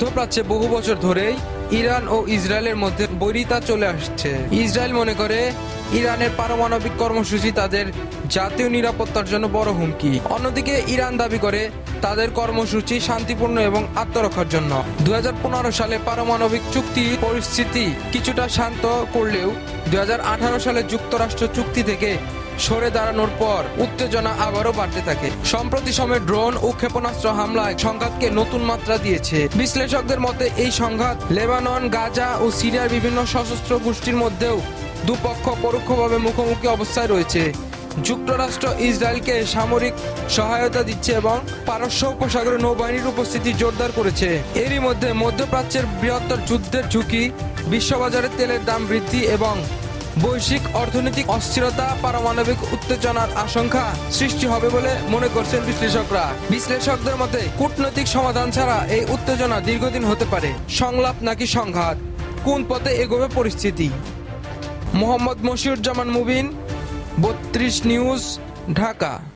মধ্যপ্রাচ্যে বহু বছর ধরেই ইরান ও ইসরায়েলের মধ্যে বৈরিতা চলে আসছে। ইসরায়েল মনে করে ইরানের পারমাণবিক কর্মসূচি তাদের জাতীয় নিরাপত্তার জন্য বড় হুমকি। অন্যদিকে ইরান দাবি করে তাদের কর্মসূচি শান্তিপূর্ণ এবং আত্মরক্ষার জন্য। 2015 সালে পারমাণবিক চুক্তি পরিস্থিতি কিছুটা শান্ত করলেও 2018 সালে যুক্তরাষ্ট্র চুক্তি থেকে সরে দাঁড়ানোর পর উত্তেজনা আবারও বাড়তে থাকে। সম্প্রতি সময়ে ড্রোন ও ক্ষেপণাস্ত্র হামলায় সংঘাতকে নতুন মাত্রা দিয়েছে। বিশ্লেষকদের মতে এই সংঘাত লেবানন, গাজা ও সিরিয়ার বিভিন্ন সশস্ত্র গোষ্ঠীর মধ্যেও দুপক্ষ পরোক্ষভাবে মুখোমুখি অবস্থায় রয়েছে। যুক্তরাষ্ট্র ইসরায়েলকে সামরিক সহায়তা দিচ্ছে এবং পারস্য উপসাগরে নৌবাহিনীর উপস্থিতি জোরদার করেছে। এরই মধ্যে মধ্যপ্রাচ্যের বৃহত্তর যুদ্ধের ঝুঁকি, বিশ্ববাজারে তেলের দাম বৃদ্ধি এবং বৈশ্বিক অর্থনৈতিক অস্থিরতা পারমাণবিক উত্তেজনার আশঙ্কা সৃষ্টি হবে বলে মনে করছেন বিশ্লেষকরা। বিশ্লেষকদের মতে কূটনৈতিক সমাধান ছাড়া এই উত্তেজনা দীর্ঘদিন হতে পারে। সংলাপ নাকি সংঘাত, কোন পথে এগোবে পরিস্থিতি? মোহাম্মদ মশিউজ্জামান মুবিন, 32 নিউজ, ঢাকা।